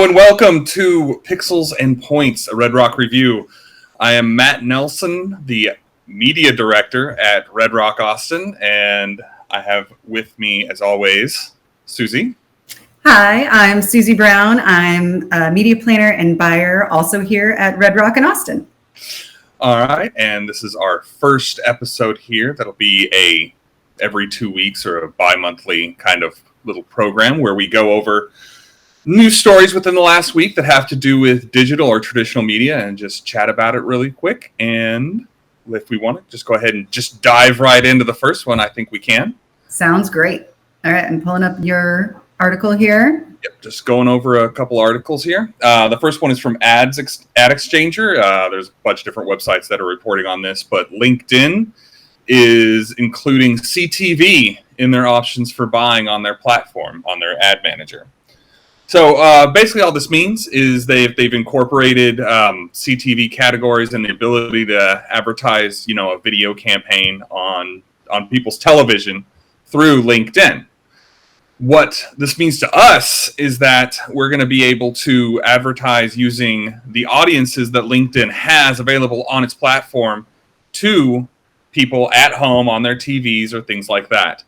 And welcome to Pixels and Points, a Red Rock review. I am Matt Nelson, the media director at Red Rock Austin, and I have with me, as always, Susie. Hi, I'm Susie Brown. I'm a media planner and buyer, also here at Red Rock in Austin. All right, and this is our first episode here. That'll be a every 2 weeks or a bi-monthly kind of little program where we go over news stories within the last week that have to do with digital or traditional media and just chat about it really quick. And if we want to just go ahead and just dive right into the first one, I think we can. Sounds great. All right, I'm pulling up your article here. Yep, just going over a couple articles here. The first one is from Ad Exchanger. There's a bunch of different websites that are reporting on this, but LinkedIn is including CTV in their options for buying on their platform, on their ad manager. So basically all this means is they've incorporated CTV categories and the ability to advertise, a video campaign on people's television through LinkedIn. What this means to us is that we're going to be able to advertise using the audiences that LinkedIn has available on its platform to people at home on their TVs or things like that.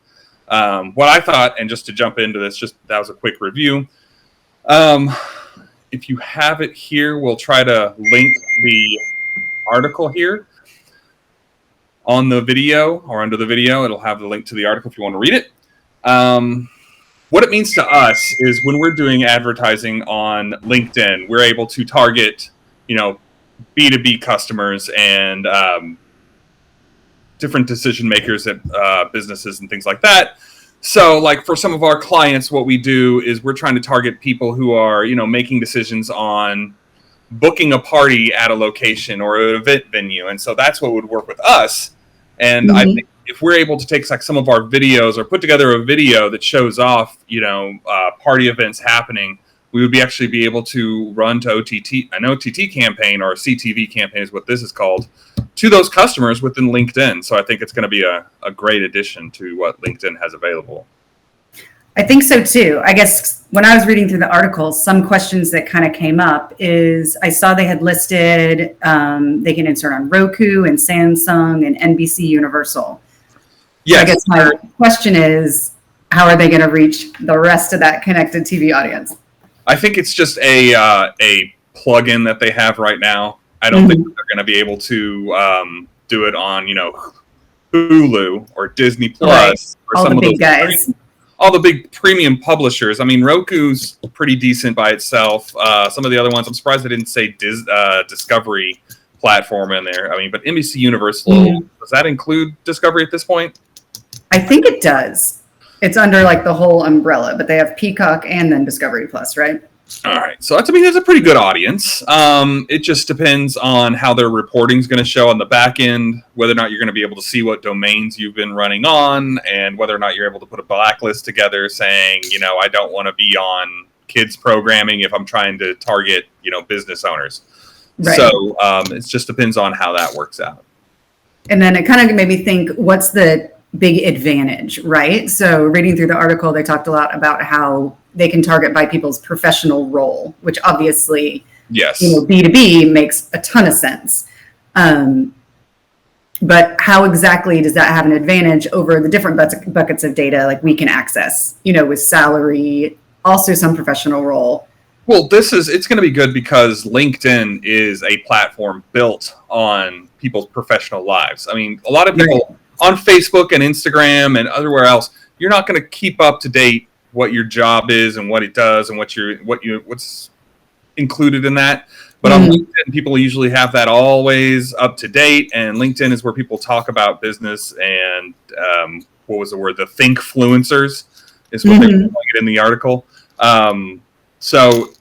What I thought, and just to jump into this, that was a quick review. If you have it here, we'll try to link the article here on the video or under the video. It'll have the link to the article if you want to read it. What it means to us is when we're doing advertising on LinkedIn, we're able to target, B2B customers and different decision makers at businesses and things like that. So, like for some of our clients, what we do is we're trying to target people who are, making decisions on booking a party at a location or an event venue. And so that's what would work with us. And I think if we're able to take like some of our videos or put together a video that shows off, party events happening, we would actually be able to run to an OTT campaign or a CTV campaign is what this is called, to those customers within LinkedIn. So I think it's going to be a great addition to what LinkedIn has available. I think so too. I guess when I was reading through the article, some questions that kind of came up is I saw they had listed they can insert on Roku and Samsung and NBC Universal. Yes. So I guess my question is, how are they going to reach the rest of that connected TV audience? I think it's just a plug-in that they have right now. I don't think they're going to be able to do it on, Hulu or Disney Plus or all some the of big those guys. All the big premium publishers. I mean, Roku's pretty decent by itself. Some of the other ones, I'm surprised they didn't say Discovery platform in there. I mean, but NBC Universal, does that include Discovery at this point? I think it does. It's under like the whole umbrella, but they have Peacock and then Discovery Plus, right? All right. So that's a pretty good audience. It just depends on how their reporting is going to show on the back end, whether or not you're going to be able to see what domains you've been running on, and whether or not you're able to put a blacklist together saying, I don't want to be on kids programming if I'm trying to target, business owners. Right. So it just depends on how that works out. And then it kind of made me think, what's the big advantage, right? So reading through the article, they talked a lot about how they can target by people's professional role, which obviously, yes, B2B makes a ton of sense. But how exactly does that have an advantage over the different buckets of data like we can access, with salary, also some professional role? Well, it's going to be good because LinkedIn is a platform built on people's professional lives. I mean, a lot of people on Facebook and Instagram and everywhere else, you're not going to keep up to date what your job is and what it does and what's included in that. But on LinkedIn, people usually have that always up to date. And LinkedIn is where people talk about business and what was the word? The thinkfluencers is what they were calling it in the article. So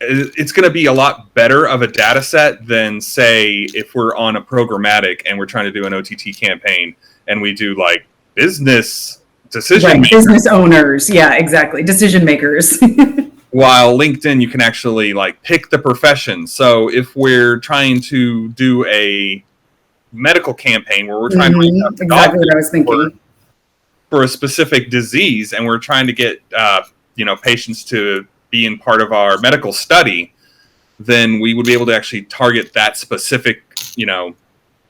it's going to be a lot better of a data set than, say, if we're on a programmatic and we're trying to do an OTT campaign and we do like business decision makers. Business owners. Yeah, exactly. Decision makers. While LinkedIn, you can actually like pick the profession. So if we're trying to do a medical campaign where we're trying to reach out to exactly what I was thinking for a specific disease, and we're trying to get patients to being part of our medical study, then we would be able to actually target that specific,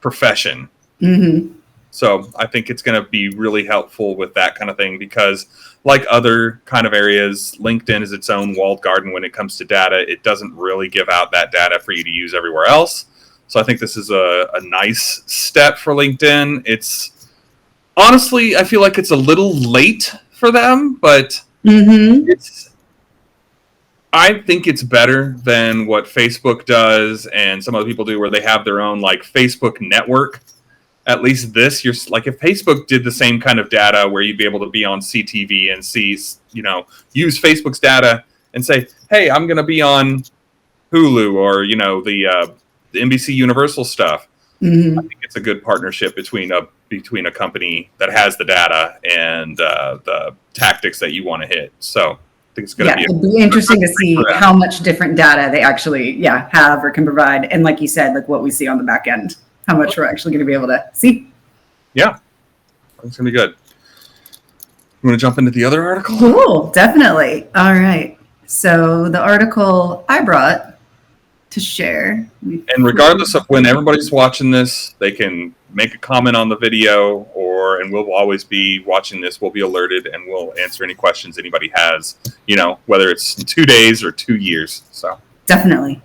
profession. Mm-hmm. So I think it's going to be really helpful with that kind of thing because, like other kind of areas, LinkedIn is its own walled garden when it comes to data. It doesn't really give out that data for you to use everywhere else. So I think this is a nice step for LinkedIn. It's honestly, I feel like it's a little late for them, but I think it's better than what Facebook does and some other people do, where they have their own like Facebook network. At least this, you're like, if Facebook did the same kind of data where you'd be able to be on CTV and see, use Facebook's data and say, hey, I'm going to be on Hulu or, the NBC Universal stuff. I think it's a good partnership between a company that has the data and the tactics that you want to hit. So I think it's going to be it'd be interesting to see how much different data they actually have or can provide. And like you said, like what we see on the back end, how much we're actually going to be able to see. Yeah, it's going to be good. You want to jump into the other article? Cool, definitely. All right. So the article I brought to share. And regardless of when everybody's watching this, they can make a comment on the video, and we'll always be watching this. We'll be alerted, and we'll answer any questions anybody has, whether it's 2 days or 2 years. So definitely.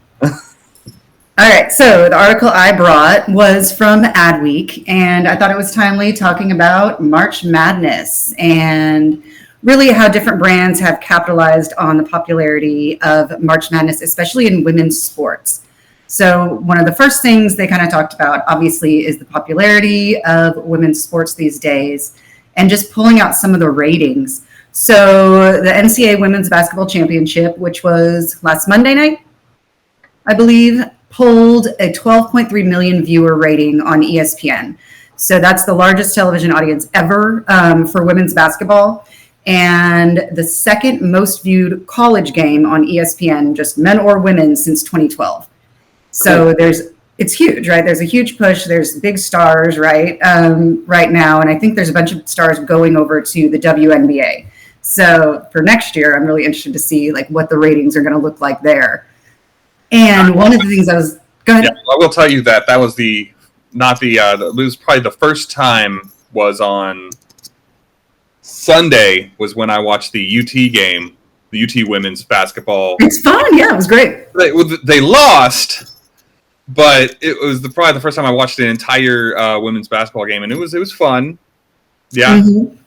All right, so the article I brought was from Adweek, and I thought it was timely talking about March Madness and really how different brands have capitalized on the popularity of March Madness, especially in women's sports. So one of the first things they kind of talked about, obviously, is the popularity of women's sports these days and just pulling out some of the ratings. So the NCAA Women's Basketball Championship, which was last Monday night, I believe, pulled a 12.3 million viewer rating on ESPN. So that's the largest television audience ever for women's basketball. And the second most viewed college game on ESPN, just men or women, since 2012. So cool. It's huge, right? There's a huge push. There's big stars, right, right now. And I think there's a bunch of stars going over to the WNBA. So for next year, I'm really interested to see like what the ratings are going to look like there. And one of the things go ahead. Yeah, I will tell you that was it was probably the first time was on Sunday was when I watched the UT game, the UT women's basketball. It's fun. Yeah, it was great. They lost, but it was probably the first time I watched an entire women's basketball game, and it was fun. Yeah. Mm-hmm.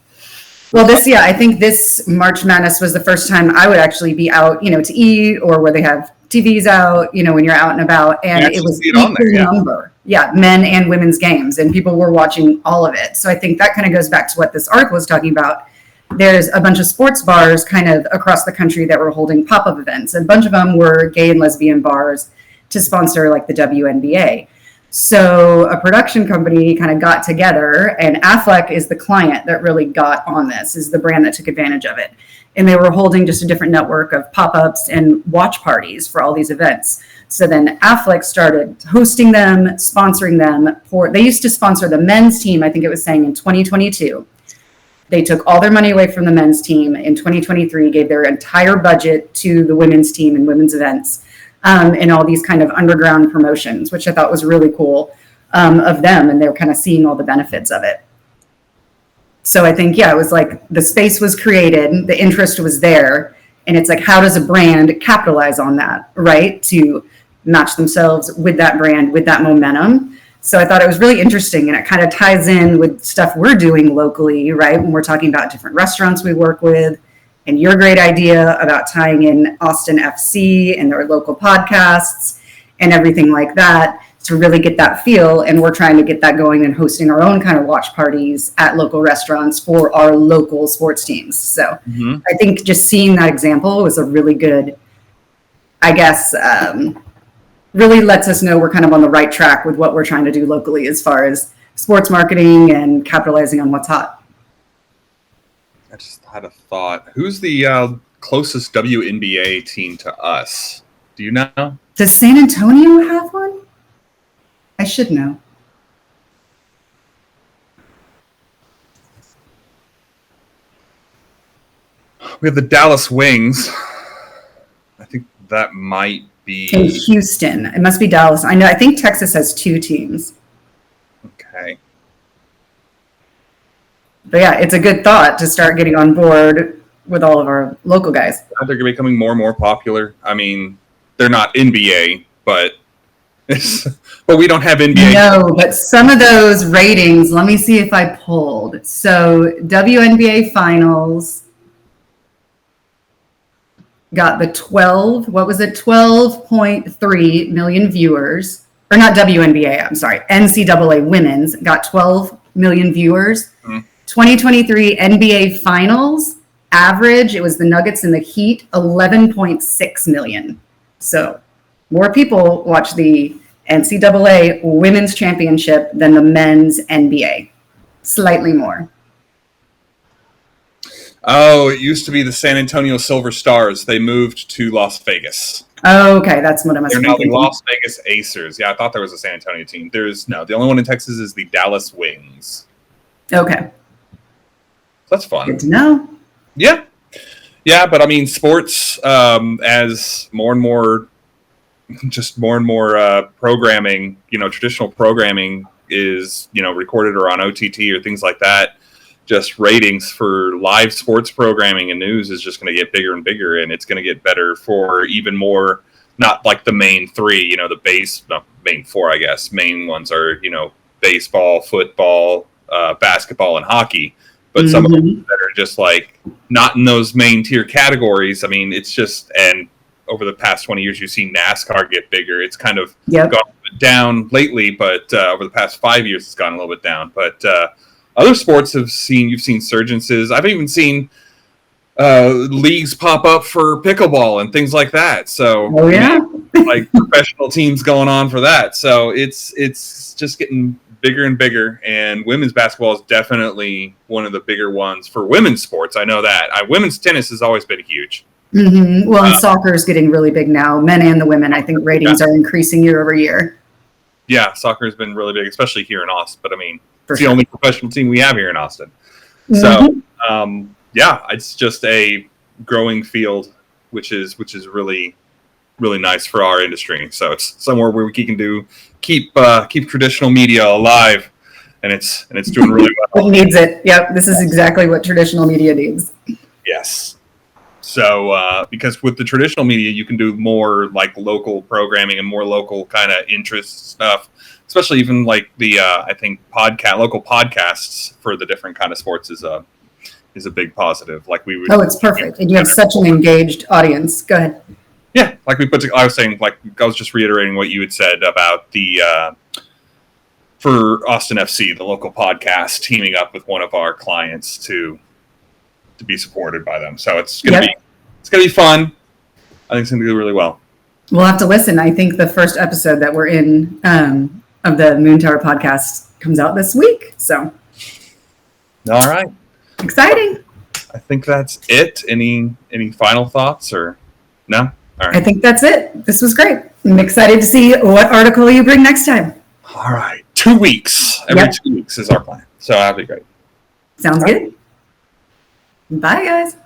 Well, I think this March Madness was the first time I would actually be out, to eat, or where they have TVs out, when you're out and about, and it was equal number. Yeah, men and women's games, and people were watching all of it. So I think that kind of goes back to what this article is talking about. There's a bunch of sports bars kind of across the country that were holding pop-up events. A bunch of them were gay and lesbian bars to sponsor like the WNBA. So a production company kind of got together, and Affleck is the client that really got on this, is the brand that took advantage of it. And they were holding just a different network of pop-ups and watch parties for all these events. So then Affleck started hosting them, sponsoring them. They used to sponsor the men's team, I think it was saying in 2022. They took all their money away from the men's team. In 2023, gave their entire budget to the women's team and women's events. And all these kind of underground promotions, which I thought was really cool of them. And they were kind of seeing all the benefits of it. So I think, it was like the space was created, the interest was there. And it's like, how does a brand capitalize on that, right? To match themselves with that brand, with that momentum. So I thought it was really interesting. And it kind of ties in with stuff we're doing locally, right? When we're talking about different restaurants we work with. And your great idea about tying in Austin FC and their local podcasts and everything like that to really get that feel. And we're trying to get that going and hosting our own kind of watch parties at local restaurants for our local sports teams. So I think just seeing that example was a really good, really lets us know we're kind of on the right track with what we're trying to do locally as far as sports marketing and capitalizing on what's hot. I just had a thought. Who's the closest WNBA team to us? Do you know? Does San Antonio have one? I should know. We have the Dallas Wings. I think that might be in Houston. It must be Dallas. I think Texas has 2 teams. okay. But yeah, it's a good thought to start getting on board with all of our local guys. They're becoming more and more popular. I mean, they're not NBA, but we don't have NBA. No, but some of those ratings, let me see if I pulled. So WNBA Finals got the 12.3 million viewers. Or not WNBA, I'm sorry, NCAA Women's got 12 million viewers. 2023 NBA Finals average, it was the Nuggets and the Heat, 11.6 million. So more people watch the NCAA Women's Championship than the men's NBA. Slightly more. Oh, it used to be the San Antonio Silver Stars. They moved to Las Vegas. Oh, okay, that's what I must They're be now thinking. the Las Vegas Acers. Yeah, I thought there was a San Antonio team. The only one in Texas is the Dallas Wings. Okay. That's fun. Good to know. Yeah. Yeah, but I mean, sports, as more and more programming, traditional programming is, recorded or on OTT or things like that. Just ratings for live sports programming and news is just going to get bigger and bigger, and it's going to get better for even more, not like the main 3, main 4, I guess. Main ones are, baseball, football, basketball, and hockey. But some of them that are just like not in those main tier categories. I mean, it's just, and over the past 20 years, you've seen NASCAR get bigger. It's kind of gone a bit down lately, but over the past 5 years, it's gone a little bit down. But other sports you've seen surgences. I've even seen leagues pop up for pickleball and things like that. So, like professional teams going on for that. So it's just getting bigger and bigger, and women's basketball is definitely one of the bigger ones for women's sports. I know that. Women's tennis has always been huge. Mm-hmm. Well, and soccer is getting really big now. Men and the women, I think ratings are increasing year over year. Yeah, soccer has been really big, especially here in Austin. But I mean, it's the only professional team we have here in Austin. So, it's just a growing field, which is really, really nice for our industry. So it's somewhere where we can keep traditional media alive, and it's doing really well. It needs it. Yep, this is exactly what traditional media needs. Yes. So because with the traditional media, you can do more like local programming and more local kind of interest stuff, especially even like the I think local podcasts for the different kind of sports is a big positive. Like we would. Oh, it's perfect, and you have such an engaged audience. Go ahead. Yeah, like I was saying, like I was just reiterating what you had said about the for Austin FC, the local podcast, teaming up with one of our clients to be supported by them. So it's gonna be fun. I think it's gonna do really well. We'll have to listen. I think the first episode that we're in of the Moon Tower podcast comes out this week. So, all right, exciting. I think that's it. Any final thoughts or no? All right. I think that's it. This was great. I'm excited to see what article you bring next time. All right, 2 weeks. Every 2 weeks is our plan. So that'll be great. Sounds good. Bye, guys.